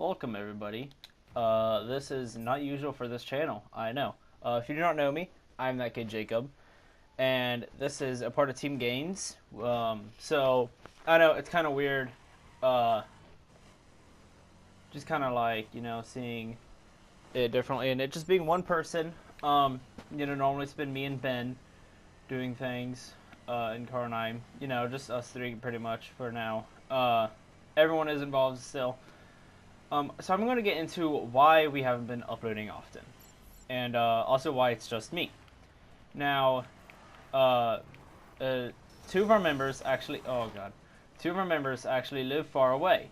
Welcome everybody. This is not usual for this channel, I know. If you do not know me, I'm that kid Jacob, and this is a part of Team Gains. So I know it's kind of weird, uh, just kind of like seeing it differently, and it just being one person. Normally it's been me and Ben doing things in Carnime. Just us three pretty much for now. Everyone is involved still. So I'm going to get into why we haven't been uploading often, and also why it's just me. Now, uh, two of our members actually, oh god, two of our members actually live far away,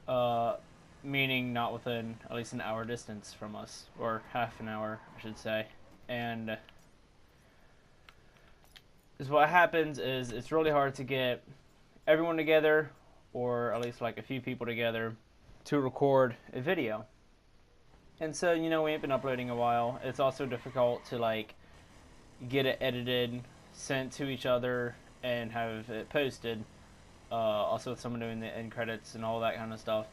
uh, meaning not within at least an hour distance from us, or half an hour, I should say. And is what happens is it's really hard to get everyone together, or at least like a few people together, to record a video. And so, we ain't been uploading a while. It's also difficult to like get it edited, sent to each other, and have it posted. Also with someone doing the end credits and all that kind of stuff.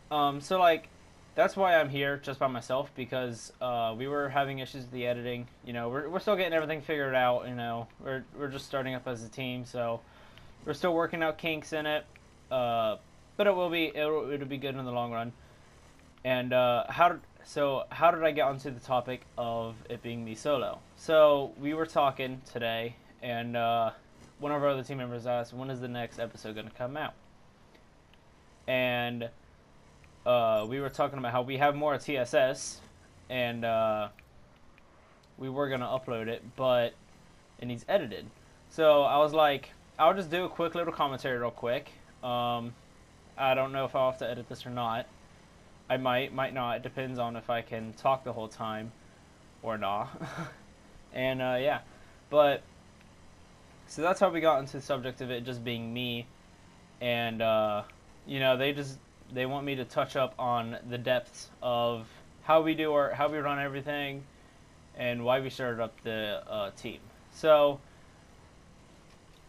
So like that's why I'm here just by myself, because we were having issues with the editing. We're still getting everything figured out. We're just starting up as a team, so we're still working out kinks in it. But it'll be good in the long run. And how did I get onto the topic of it being me solo? So we were talking today, and one of our other team members asked, "When is the next episode going to come out?" And we were talking about how we have more TSS, and we were going to upload it, but it needs edited. So I was like, I'll just do a quick little commentary real quick. I don't know if I'll have to edit this or not. I might not. It depends on if I can talk the whole time or not. And yeah, but so that's how we got into the subject of it just being me, and they want me to touch up on the depths of how we run everything, and why we started up the team. So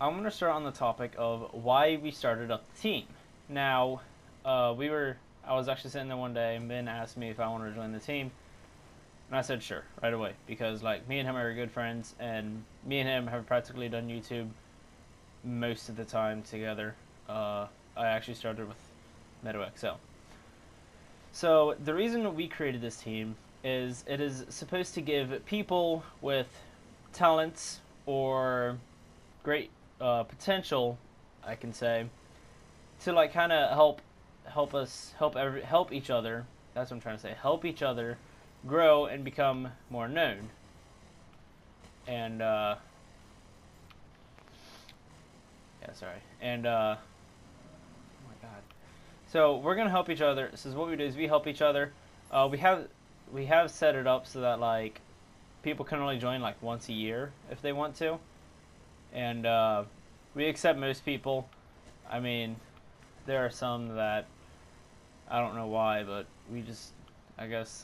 I'm gonna start on the topic of why we started up the team. Now, I was actually sitting there one day, and Ben asked me if I wanted to join the team, and I said sure right away, because like me and him are good friends, and me and him have practically done YouTube most of the time together. I actually started with MeadowXL. So the reason we created this team is it is supposed to give people with talents or great potential, I can say, to like kind of help each other. That's what I'm trying to say. Help each other grow and become more known. And yeah, sorry. And oh my god. So we're gonna help each other. This is what we do: is we help each other. We have set it up so that like people can only join like once a year if they want to, and we accept most people. I mean, there are some that I don't know why, but we just, I guess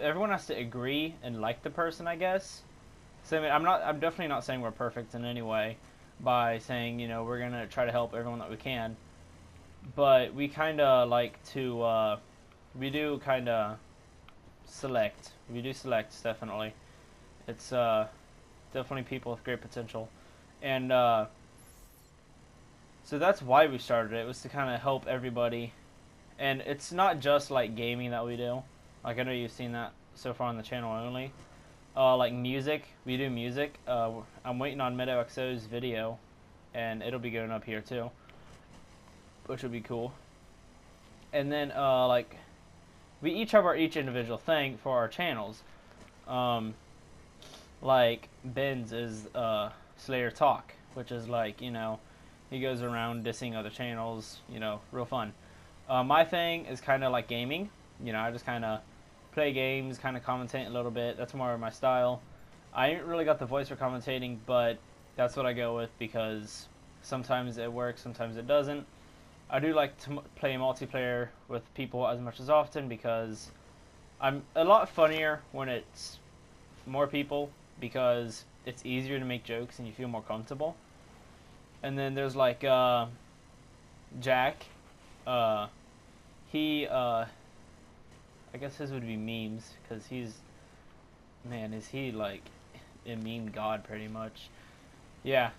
everyone has to agree and like the person, I guess. So I mean, I'm definitely not saying we're perfect in any way by saying, we're gonna try to help everyone that we can, but we kind of like to, we do kind of select. We do select, definitely. It's definitely people with great potential, and so that's why we started it. It was to kind of help everybody. And it's not just like gaming that we do. Like I know you've seen that so far on the channel only. Like music, we do music. I'm waiting on MeadowXO's video, and it'll be going up here too, which would be cool. And then like we each have our individual thing for our channels. Like Ben's is Slayer Talk, which is like he goes around dissing other channels. Real fun. My thing is kind of like gaming. I just kind of play games, kind of commentate a little bit. That's more of my style. I ain't really got the voice for commentating, but that's what I go with because sometimes it works, sometimes it doesn't. I do like to play multiplayer with people as much as often because I'm a lot funnier when it's more people because it's easier to make jokes and you feel more comfortable. And then there's like Jack. he, I guess his would be memes, because he's, man, is he like a meme god pretty much. Yeah,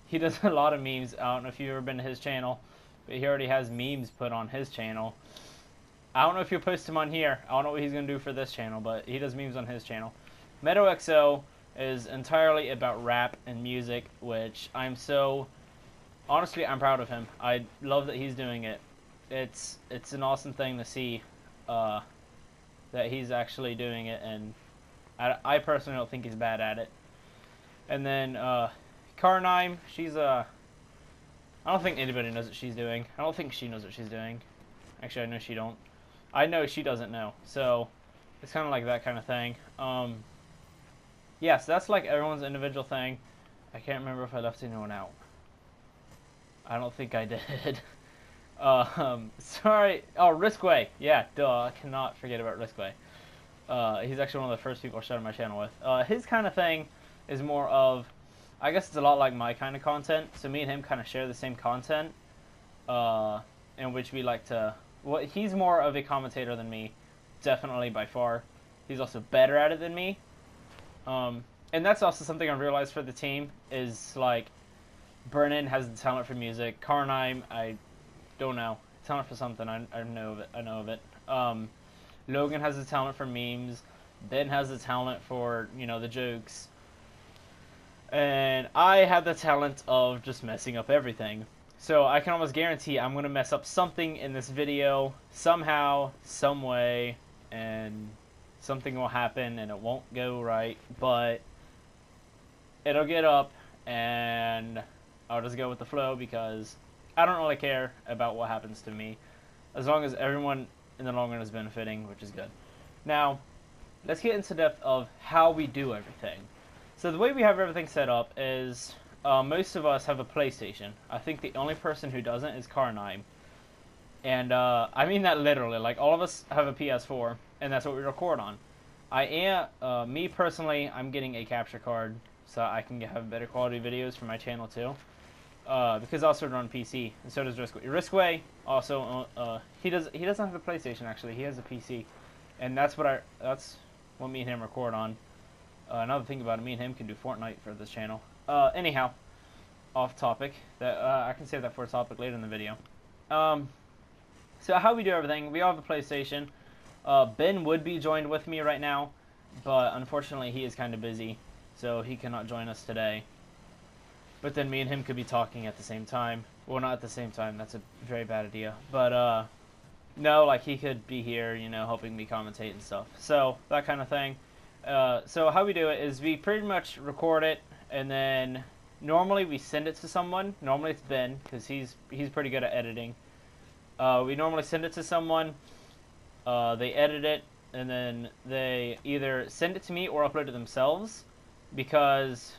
he does a lot of memes. I don't know if you've ever been to his channel, but he already has memes put on his channel. I don't know if you'll post him on here. I don't know what he's going to do for this channel, but he does memes on his channel. MeadowXO is entirely about rap and music, which honestly, I'm proud of him. I love that he's doing it. It's an awesome thing to see that he's actually doing it, and I personally don't think he's bad at it. And then Karnime, she's I don't think anybody knows what she's doing. I don't think she knows what she's doing. Actually, I know she don't. I know she doesn't know. So it's kind of like that kind of thing. Yes, that's like everyone's individual thing. I can't remember if I left anyone out. I don't think I did. Sorry. Oh, Riskway. Yeah, duh. I cannot forget about Riskway. He's actually one of the first people I started my channel with. His kind of thing is more of, I guess it's a lot like my kind of content. So me and him kind of share the same content, in which we like to. Well, he's more of a commentator than me, definitely by far. He's also better at it than me. And that's also something I realized for the team is like, Brennan has the talent for music. Karnime, I don't know, talent for something. I know of it. I know of it. Logan has the talent for memes. Ben has the talent for, you know, the jokes. And I have the talent of just messing up everything. So I can almost guarantee I'm going to mess up something in this video somehow, some way, and something will happen and it won't go right, but it'll get up and I'll just go with the flow because I don't really care about what happens to me as long as everyone in the long run is benefiting, which is good. Now, let's get into depth of how we do everything. So the way we have everything set up is most of us have a PlayStation. I think the only person who doesn't is Karnime. And I mean that literally. Like, all of us have a PS4, and that's what we record on. Me personally, I'm getting a capture card so I can have better quality videos for my channel too. Because I also run PC, and so does Riskway. Riskway also, he doesn't have a PlayStation actually. He has a PC, and that's what me and him record on. Another thing about it, me and him can do Fortnite for this channel. Anyhow, off topic. That I can save that for a topic later in the video. So how we do everything, we all have a PlayStation. Ben would be joined with me right now, but unfortunately he is kind of busy, so he cannot join us today. But then me and him could be talking at the same time. Well, not at the same time, that's a very bad idea. But, no, like, he could be here, you know, helping me commentate and stuff. So, that kind of thing. So how we do it is we pretty much record it, and then normally we send it to someone. Normally it's Ben, because he's pretty good at editing. We normally send it to someone, they edit it, and then they either send it to me or upload it themselves, because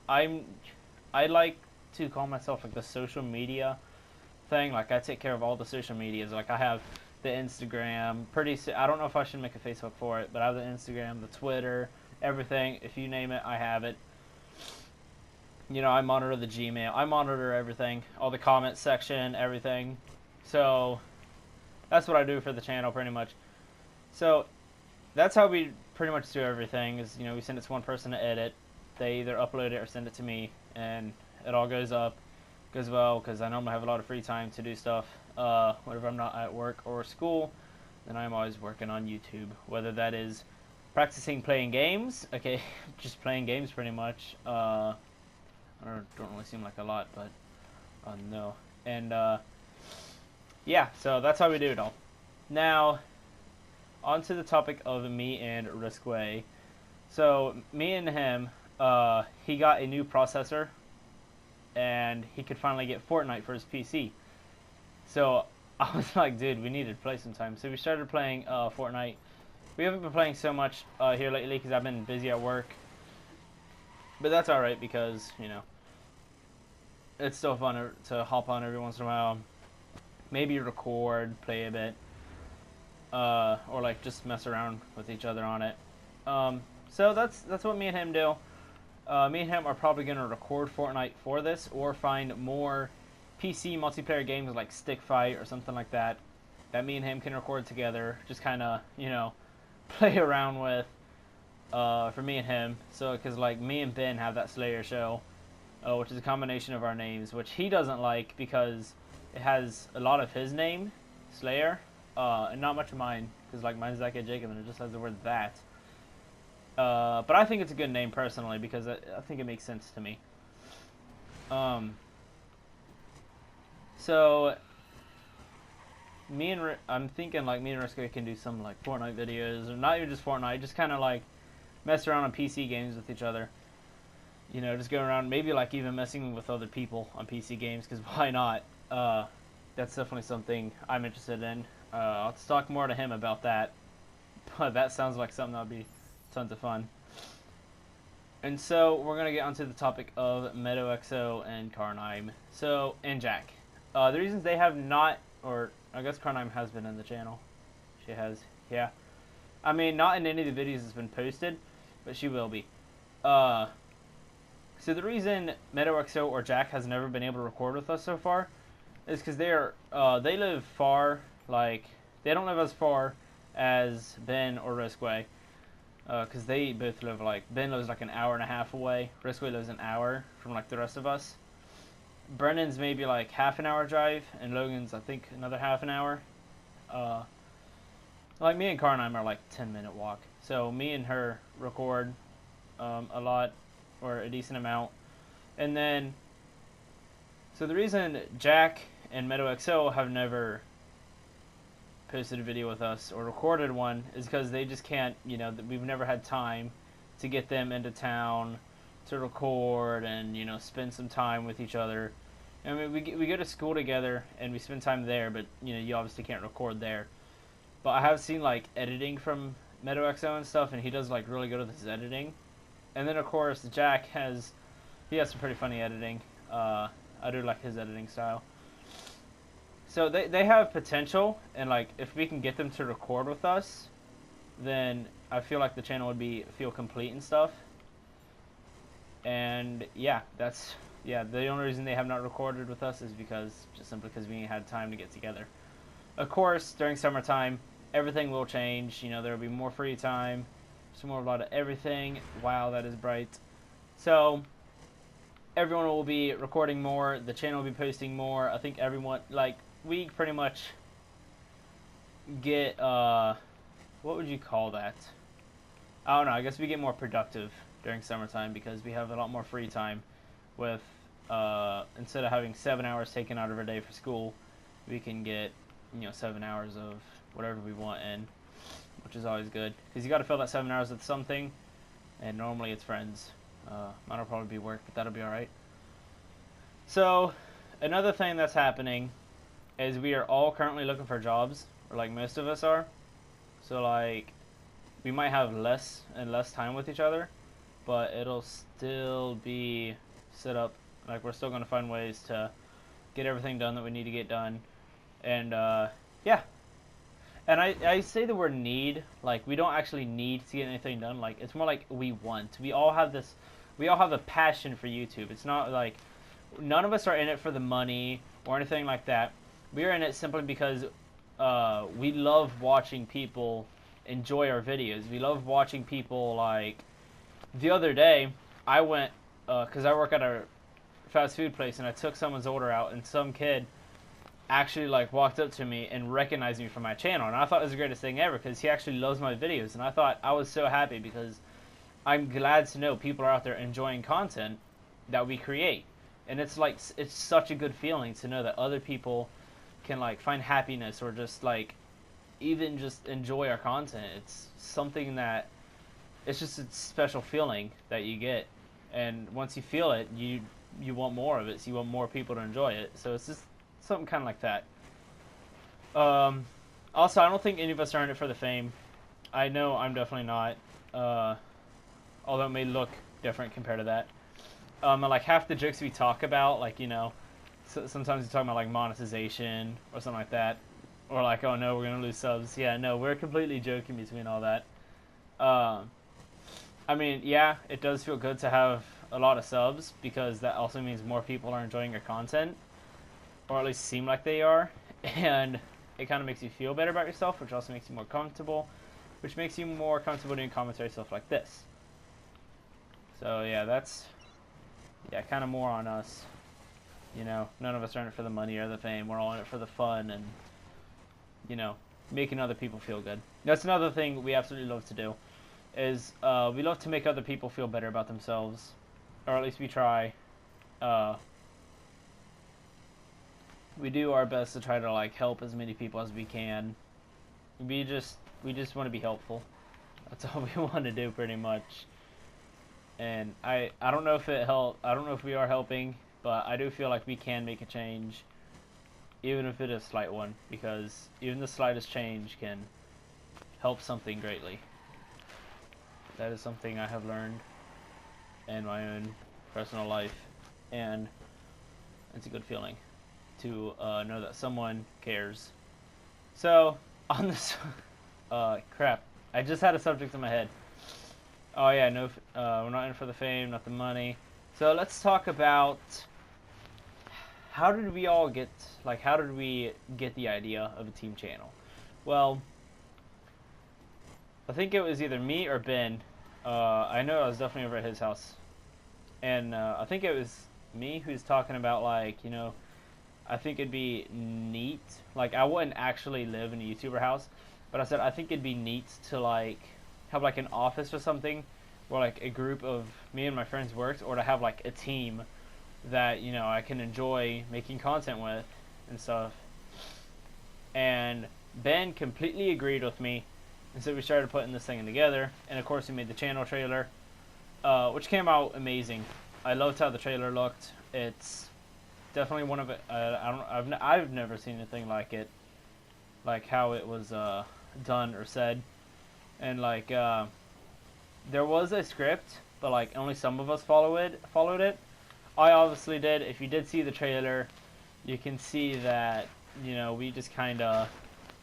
I like to call myself like the social media thing. Like, I take care of all the social medias. Like, I have the Instagram, I don't know if I should make a Facebook for it, but I have the Instagram, the Twitter, everything. If you name it, I have it. You know, I monitor the Gmail. I monitor everything, all the comment section, everything. So that's what I do for the channel pretty much. So that's how we pretty much do everything is, you know, we send it to one person to edit. They either upload it or send it to me, and it all goes up. Goes well, because I normally have a lot of free time to do stuff. Whenever I'm not at work or school, then I'm always working on YouTube. Whether that is practicing playing games, okay, just playing games pretty much. I don't really seem like a lot, but no. And yeah, so that's how we do it all. Now, on to the topic of me and Riskway. So, me and him, he got a new processor, and he could finally get Fortnite for his PC. So, I was like, dude, we needed to play sometime. So we started playing Fortnite. We haven't been playing so much here lately because I've been busy at work. But that's alright because, you know, it's still fun to hop on every once in a while. Maybe record, play a bit. Or like just mess around with each other on it. So that's what me and him do. Me and him are probably going to record Fortnite for this, or find more PC multiplayer games like Stick Fight or something like that, that me and him can record together. Just kind of, you know, play around with for me and him. So, because like me and Ben have that Slayer show, which is a combination of our names, which he doesn't like because it has a lot of his name, Slayer, and not much of mine, because like mine's Zach Jacob and it just has the word that. But I think it's a good name personally because I think it makes sense to me. So I'm thinking like me and Risco can do some like Fortnite videos, or not even just Fortnite, just kind of like mess around on PC games with each other. You know, just go around, maybe like even messing with other people on PC games, because why not? That's definitely something I'm interested in. I'll talk more to him about that, but that sounds like something that would be tons of fun. And so we're gonna get onto the topic of MeadowXO and Karnheim. So, and Jack. The reasons they have not, or I guess Karnheim has been in the channel. She has, yeah. I mean, not in any of the videos that's been posted, but she will be. So the reason MeadowXO or Jack has never been able to record with us so far is because they live far, like, they don't live as far as Ben or Riskway. Because they both live, like, Ben lives like an hour and a half away. Riskway lives an hour from, like, the rest of us. Brennan's maybe, like, half an hour drive, and Logan's, I think, another half an hour. Like, me and Karnheim are, like, 10-minute walk. So, me and her record a lot, or a decent amount. And then, so the reason Jack and MeadowXO have never posted a video with us or recorded one is because they just can't, you know, we've never had time to get them into town to record and, you know, spend some time with each other. I mean, we go to school together and we spend time there, but, you know, you obviously can't record there. But I have seen, like, editing from MeadowXO and stuff, and he does, like, really good at his editing. And then, of course, Jack has some pretty funny editing. I do like his editing style. So they have potential, and like if we can get them to record with us, then I feel like the channel would feel complete and stuff. And yeah, the only reason they have not recorded with us is just simply because we ain't had time to get together. Of course, during summertime, everything will change. You know, there will be more free time, some more, a lot of everything. Wow, that is bright. So everyone will be recording more. The channel will be posting more. I think everyone, like, we pretty much get, what would you call that? I don't know, I guess we get more productive during summertime because we have a lot more free time with, instead of having 7 hours taken out of our day for school, we can get, you know, 7 hours of whatever we want in, which is always good. Because you got to fill that 7 hours with something, and normally it's friends. Mine'll probably be work, but that'll be alright. So, another thing that's happening is we are all currently looking for jobs, or like most of us are. So like, we might have less and less time with each other, but it'll still be set up, like we're still going to find ways to get everything done that we need to get done. And yeah. And I say the word need, like we don't actually need to get anything done, like it's more like we want. We all have a passion for YouTube. It's not like, none of us are in it for the money or anything like that. We're in it simply because we love watching people enjoy our videos. We love watching people, like, the other day, I went, because I work at a fast food place, and I took someone's order out, and some kid actually, like, walked up to me and recognized me from my channel, and I thought it was the greatest thing ever, because he actually loves my videos, and I thought I was so happy, because I'm glad to know people are out there enjoying content that we create. And it's like, it's such a good feeling to know that other people can like find happiness or just like even just enjoy our content. It's something that, it's just a special feeling that you get, and once you feel it, you want more of it, so you want more people to enjoy it. So it's just something kind of like that. Also, I don't think any of us are in it for the fame. I know I'm definitely not, although it may look different compared to that. And like half the jokes we talk about, like, you know, sometimes we talk about like monetization or something like that, or like, oh no, we're gonna lose subs. Yeah, no, we're completely joking between all that. I mean, yeah, it does feel good to have a lot of subs because that also means more people are enjoying your content, or at least seem like they are. And it kind of makes you feel better about yourself, which also makes you more comfortable, which makes you more comfortable doing commentary stuff like this. So yeah, that's kind of more on us. You know, none of us are in it for the money or the fame. We're all in it for the fun and, you know, making other people feel good. That's another thing we absolutely love to do, is we love to make other people feel better about themselves, or at least we try. We do our best to try to like help as many people as we can. We just want to be helpful. That's all we want to do pretty much. And I don't know if it help. I don't know if we are helping, but I do feel like we can make a change, even if it is a slight one, because even the slightest change can help something greatly. That is something I have learned in my own personal life, and it's a good feeling to know that someone cares. So, on this... crap. I just had a subject in my head. Oh yeah, no, we're not in for the fame, not the money. So let's talk about how did we get the idea of a team channel? Well, I think it was either me or Ben. I know I was definitely over at his house. And I think it was me who's talking about, like, you know, I think it'd be neat. Like, I wouldn't actually live in a YouTuber house, but I said I think it'd be neat to, like, have, like, an office or something where, like, a group of me and my friends worked, or to have, like, a team that, you know, I can enjoy making content with and stuff. And Ben completely agreed with me, and so we started putting this thing together. And, of course, we made the channel trailer, which came out amazing. I loved how the trailer looked. It's definitely one of it. I've never seen anything like it, like how it was done or said. And like there was a script, but like only some of us followed it. I obviously did. If you did see the trailer, you can see that, you know, we just kind of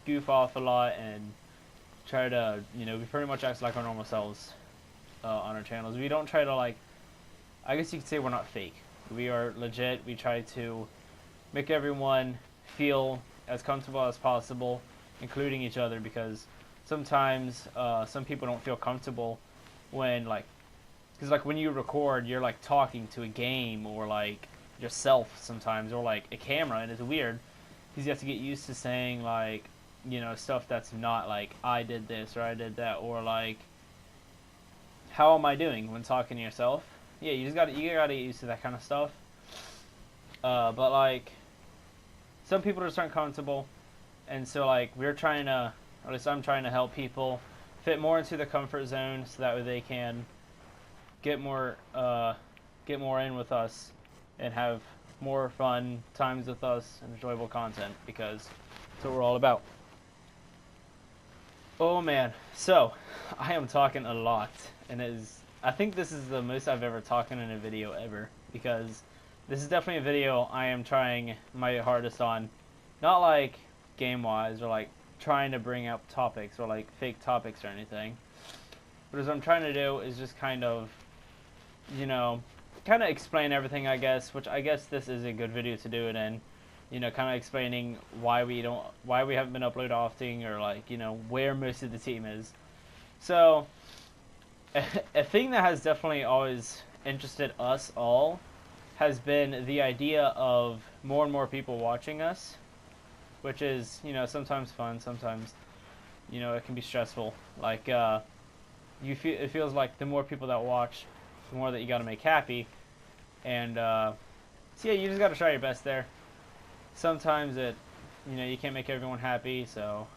goof off a lot and try to, you know, we pretty much act like our normal selves on our channels. We don't try to, like, I guess you could say we're not fake. We are legit. We try to make everyone feel as comfortable as possible, including each other, because sometimes some people don't feel comfortable when, like, because, like, when you record, you're, like, talking to a game or, like, yourself sometimes, or, like, a camera, and it's weird because you have to get used to saying, like, you know, stuff that's not, like, I did this or I did that, or, like, how am I doing when talking to yourself? Yeah, you gotta get used to that kind of stuff. But, like, some people just aren't comfortable, and so, like, we're trying to, or at least I'm trying to help people fit more into the comfort zone, so that way they can get more in with us and have more fun times with us and enjoyable content, because that's what we're all about. Oh man, so I am talking a lot, and I think this is the most I've ever talked in a video ever, because this is definitely a video I am trying my hardest on, not like game wise or like trying to bring up topics or like fake topics or anything, but what I'm trying to do is just kind of, you know, kind of explain everything, I guess, which I guess this is a good video to do it in. You know, kind of explaining why we haven't been uploading often, or, like, you know, where most of the team is. So, a thing that has definitely always interested us all has been the idea of more and more people watching us, which is, you know, sometimes fun, sometimes, you know, it can be stressful. Like, it feels like the more people that watch, the more that you got to make happy, and so yeah, you just got to try your best there. Sometimes you know, you can't make everyone happy, so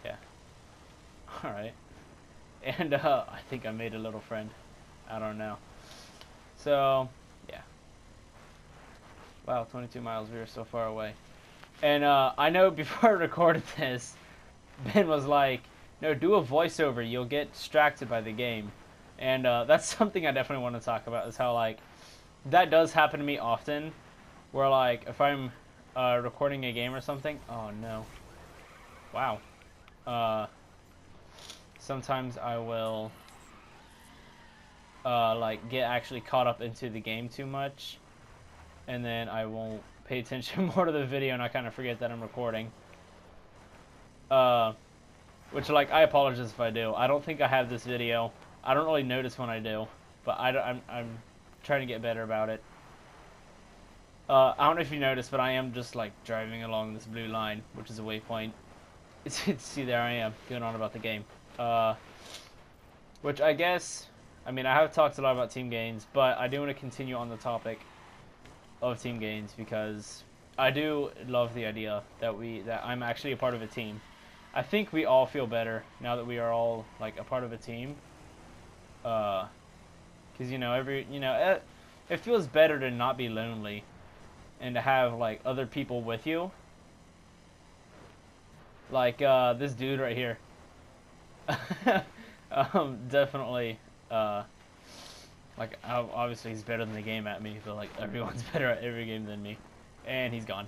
yeah. All right, and I think I made a little friend. I don't know. So yeah. Wow, 22 miles. We are so far away. And I know before I recorded this, Ben was like, "No, do a voiceover. You'll get distracted by the game." And that's something I definitely want to talk about, is how, like, that does happen to me often, where, like, if I'm recording a game or something. Oh no. Wow. Sometimes I will like get actually caught up into the game too much, and then I won't pay attention more to the video, and I kind of forget that I'm recording. which, like, I apologize if I do. I don't think I have this video. I don't really notice when I do, but I'm trying to get better about it. I don't know if you noticed, but I am just, like, driving along this blue line, which is a waypoint. See, there I am, going on about the game. Which I guess, I mean, I have talked a lot about team gains, but I do want to continue on the topic of team gains because I do love the idea that I'm actually a part of a team. I think we all feel better now that we are all, like, a part of a team. Because, you know, it feels better to not be lonely and to have, like, other people with you. Like, this dude right here. Definitely, like, obviously he's better than the game at me, but, like, everyone's better at every game than me. And he's gone.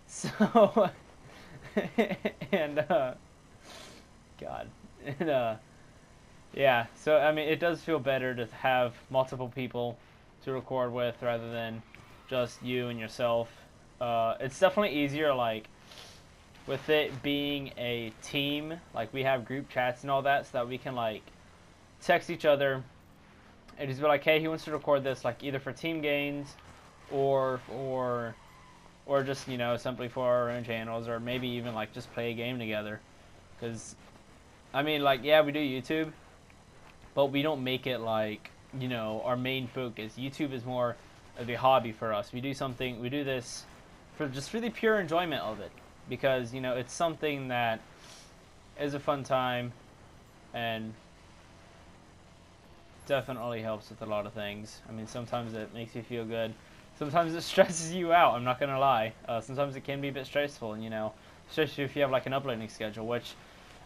So, and, God. And, yeah, so, I mean, it does feel better to have multiple people to record with rather than just you and yourself. It's definitely easier, like, with it being a team, like, we have group chats and all that, so that we can, like, text each other and just be like, hey, he wants to record this, like, either for team gains or just, you know, simply for our own channels, or maybe even, like, just play a game together. Because, I mean, like, yeah, we do YouTube, but we don't make it, like, you know, our main focus. YouTube is more of a hobby for us. We do this for the pure enjoyment of it. Because, you know, it's something that is a fun time and definitely helps with a lot of things. I mean, sometimes it makes you feel good. Sometimes it stresses you out, I'm not going to lie. Sometimes it can be a bit stressful, you know, especially if you have, like, an uploading schedule, which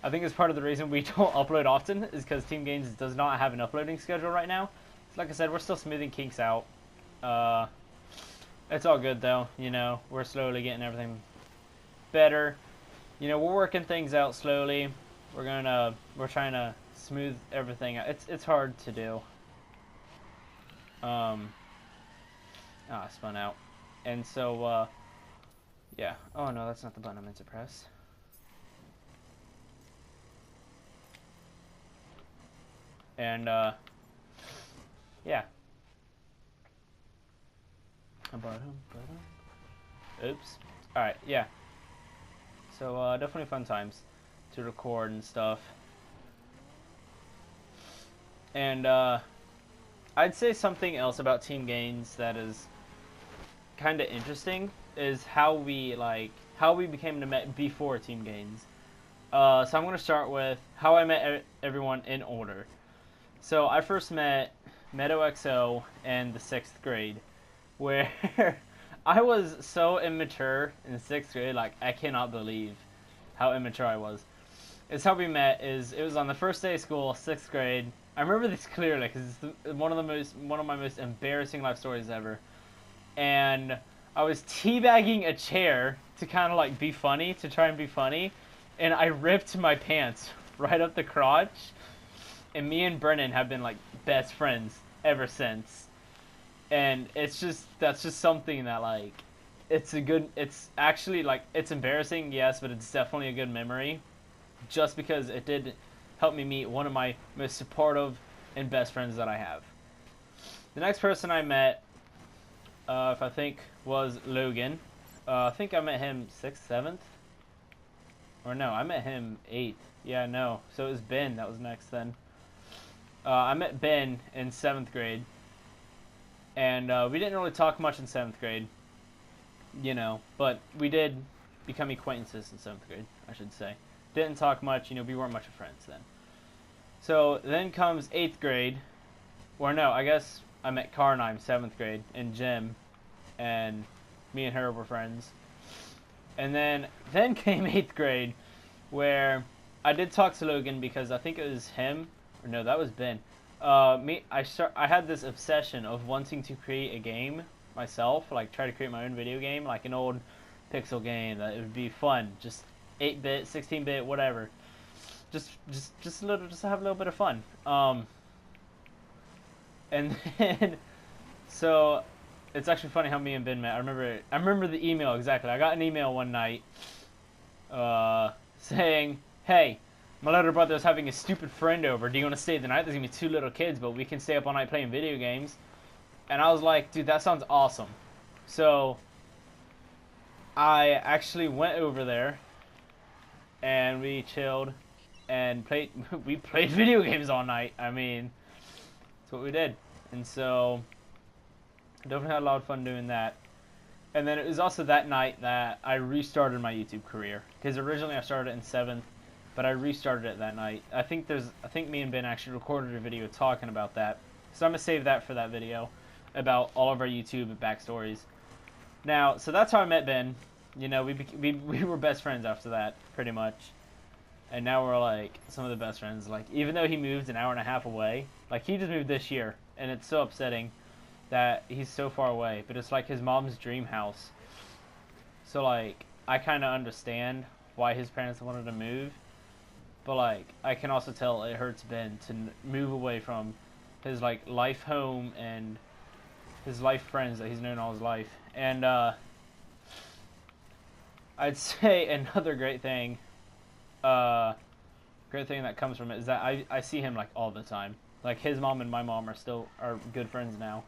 I think is part of the reason we don't upload often, is because Team Gains does not have an uploading schedule right now. Like I said, we're still smoothing kinks out. It's all good, though, you know, we're slowly getting everything better. You know, we're working things out slowly. We're trying to smooth everything out. It's hard to do. I spun out. And so, yeah. Oh no, that's not the button I meant to press. And, yeah. Oops. Alright, yeah. So, definitely fun times to record and stuff. And, I'd say something else about Team Gains that is kind of interesting is how we became before Team Gains. So I'm going to start with how I met everyone in order. So I first met MeadowXO in the 6th grade, where I was so immature in 6th grade, like, I cannot believe how immature I was. It's how we met, it was on the first day of school, 6th grade. I remember this clearly, because it's one of my most embarrassing life stories ever. And I was teabagging a chair to kind of, like, be funny, to try and be funny, and I ripped my pants right up the crotch, and me and Brennan have been, like, best friends ever since. And that's just something that, like, it's actually, like, it's embarrassing, yes, but it's definitely a good memory, just because it did help me meet one of my most supportive and best friends that I have. The next person I met, if I think, was Logan. I think I met him 6th, 7th? Or no, I met him 8th. Yeah, no. So it was Ben that was next then. I met Ben in 7th grade. And we didn't really talk much in 7th grade. You know, but we did become acquaintances in 7th grade, I should say. Didn't talk much, you know, we weren't much of friends then. So then comes 8th grade. Or no, I guess I met Carnime 7th grade in gym. And me and her were friends. And then came 8th grade, where I did talk to Logan because I think it was him. Or no, that was Ben. I had this obsession of wanting to create a game myself, like try to create my own video game, like an old pixel game that it would be fun, just 8-bit, 16-bit, whatever. Just to have a little bit of fun. And then so it's actually funny how me and Ben met. I remember the email exactly. I got an email one night saying, "Hey, My little brother's having a stupid friend over. Do you want to stay the night? There's gonna be 2 little kids, but we can stay up all night playing video games. And I was like, dude, that sounds awesome. So I actually went over there and we chilled and played. We played video games all night. I mean, that's what we did. And so definitely had a lot of fun doing that. And then it was also that night that I restarted my YouTube career, because originally I started it in 7th, but I restarted it that night. I think me and Ben actually recorded a video talking about that, so I'm gonna save that for that video about all of our YouTube backstories. Now, so that's how I met Ben. You know, we were best friends after that, pretty much, and now we're like some of the best friends. Like, even though he moved an hour and a half away, like he just moved this year, and it's so upsetting that he's so far away, but it's like his mom's dream house. So like, I kind of understand why his parents wanted to move, but like, I can also tell it hurts Ben to move away from his like life home and his life friends that he's known all his life. And I'd say another great thing that comes from it is that I see him like all the time. Like, his mom and my mom are good friends now.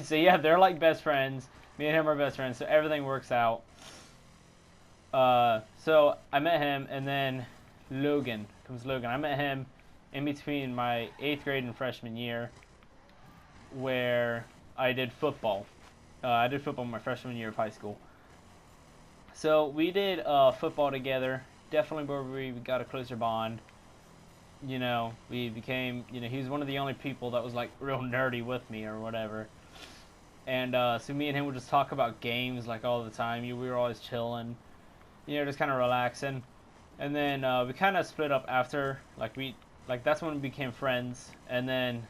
So yeah, they're like best friends. Me and him are best friends, so everything works out. So I met him, and then Logan. I met him in between my 8th grade and freshman year, where I did football. I did football my freshman year of high school. So we did football together. Definitely where we got a closer bond. You know, we became, you know, he was one of the only people that was like real nerdy with me or whatever. And so me and him would just talk about games like all the time. We were always chilling, you know, just kind of relaxing. And then we kind of split up after, that's when we became friends. And then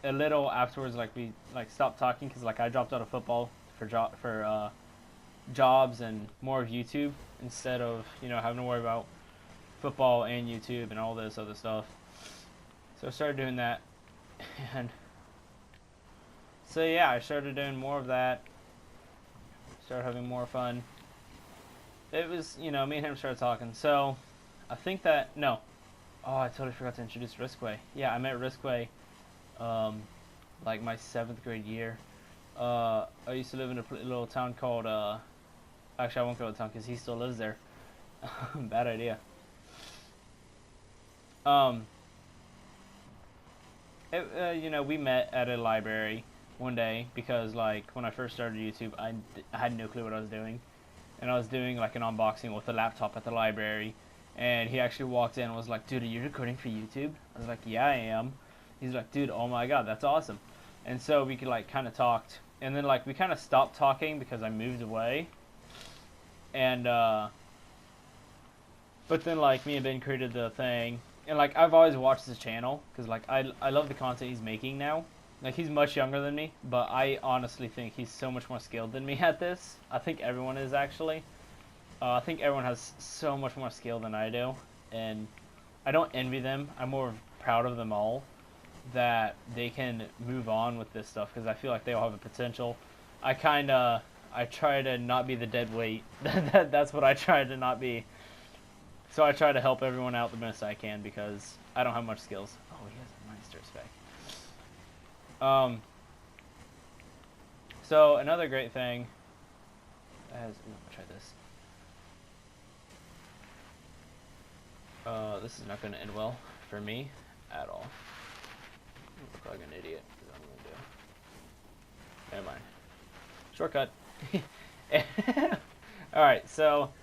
a little afterwards, like, we like stopped talking because like I dropped out of football for jobs and more of YouTube, instead of, you know, having to worry about football and YouTube and all this other stuff. So I started doing that, and so yeah, I started doing more of that. Started having more fun. It was, you know, me and him started talking. So I think that no, oh, I totally forgot to introduce Riskway. Yeah, I met Riskway, like my 7th grade year. I used to live in a little town called actually I won't go to town because he still lives there. Bad idea. You know, we met at a library one day because, like, when I first started YouTube, I had no clue what I was doing, and I was doing like an unboxing with a laptop at the library, and he actually walked in and was like, "Dude, are you recording for YouTube?" I was like, "Yeah, I am." He's like, "Dude, oh my god, that's awesome." And so we could like kind of talked, and then like we kind of stopped talking because I moved away, and but then like me and Ben created the thing. And like, I've always watched his channel because like I love the content he's making now. Like, he's much younger than me, but I honestly think he's so much more skilled than me at this. I think everyone is, actually. I think everyone has so much more skill than I do, and I don't envy them. I'm more proud of them all that they can move on with this stuff, because I feel like they all have a potential. I try to not be the dead weight. That's what I try to not be. So I try to help everyone out the best I can because I don't have much skills. Oh, he has a Meister spec. So another great thing I'm gonna try this. This is not gonna end well for me at all. I look like an idiot. What I'm gonna do. Never mind. Shortcut. Alright, so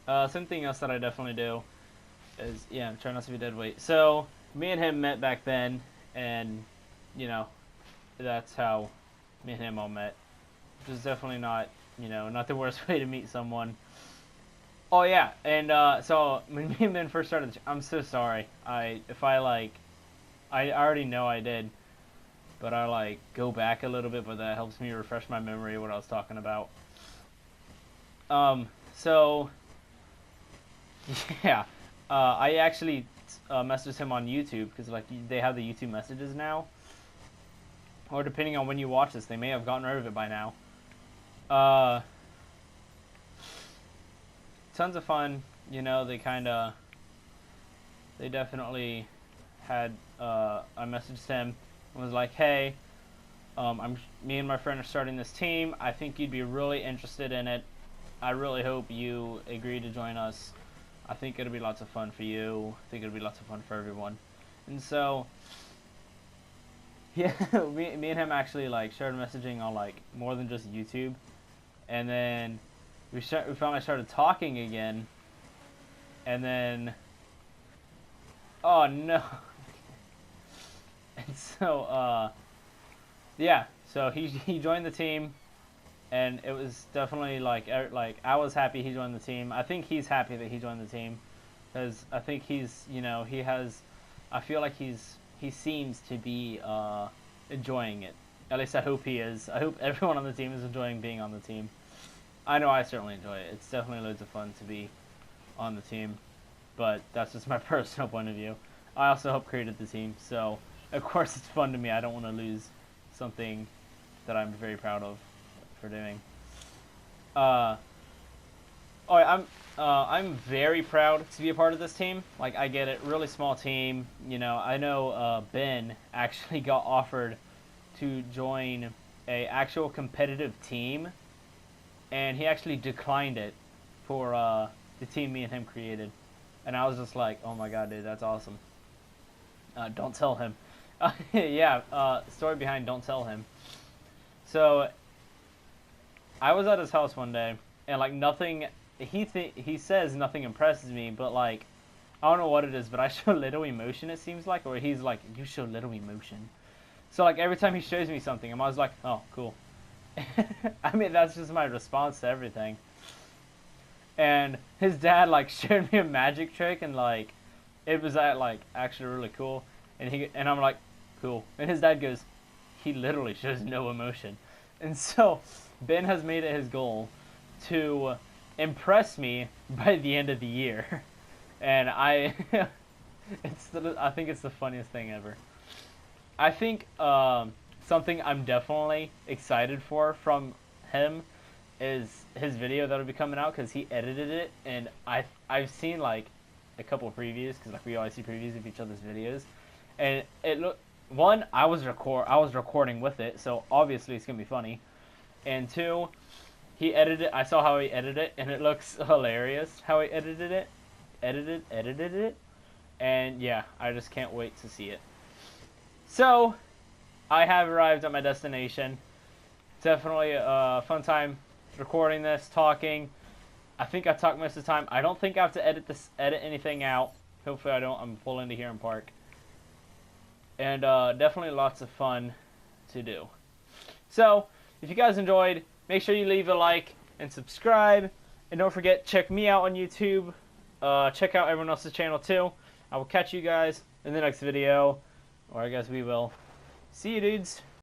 something else that I definitely do is, yeah, I'm trying not to be dead weight. So me and him met back then, and you know, that's how me and him all met. Which is definitely not, you know, not the worst way to meet someone. Oh yeah, and so when me and Ben first started, I'm so sorry. If I already know I did, but I like go back a little bit, but that helps me refresh my memory of what I was talking about. So yeah, I actually messaged him on YouTube because like they have the YouTube messages now, or depending on when you watch this, they may have gotten rid of it by now. Tons of fun, you know, they definitely had, I messaged him and was like, hey, me and my friend are starting this team. I think you'd be really interested in it. I really hope you agree to join us. I think it'll be lots of fun for you. I think it'll be lots of fun for everyone. And so, yeah, me and him actually like started messaging on like more than just YouTube, and then we finally started talking again, and then, oh no, and so yeah, so he joined the team, and it was definitely like I was happy he joined the team. I think he's happy that he joined the team, because I think he's, you know, I feel like he seems to be enjoying it. At least I hope he is. I hope everyone on the team is enjoying being on the team. I know I certainly enjoy it. It's definitely loads of fun to be on the team, but that's just my personal point of view. I also helped create the team, so of course it's fun to me. I don't want to lose something that I'm very proud of for doing. I'm very proud to be a part of this team. Like, I get it, really small team. You know, I know Ben actually got offered to join a actual competitive team, and he actually declined it for the team me and him created. And I was just like, oh my god, dude, that's awesome. Don't tell him. Yeah, story behind don't tell him. So, I was at his house one day, and like nothing, he says nothing impresses me, but like, I don't know what it is, but I show little emotion, it seems like, or he's like, you show little emotion. So like every time he shows me something, I'm always like, oh, cool. I mean, that's just my response to everything. And his dad like showed me a magic trick, and like, it was like actually really cool. And I'm like, cool. And his dad goes, he literally shows no emotion. And so Ben has made it his goal to impress me by the end of the year. And I think it's the funniest thing ever. I think something I'm definitely excited for from him is his video that'll be coming out, because he edited it, and I've seen like a couple of previews, because like we always see previews of each other's videos, and it look, one, I was recording with it, so obviously it's gonna be funny, and two, he edited it. I saw how he edited it, and it looks hilarious how he edited it, and yeah, I just can't wait to see it. So, I have arrived at my destination. Definitely a fun time recording this, talking. I think I talked most of the time. I don't think I have to edit anything out. Hopefully I don't. I'm pulling into here in Park. And definitely lots of fun to do. So, if you guys enjoyed, make sure you leave a like and subscribe. And don't forget, check me out on YouTube. Check out everyone else's channel too. I will catch you guys in the next video. Or I guess we will. See you, dudes.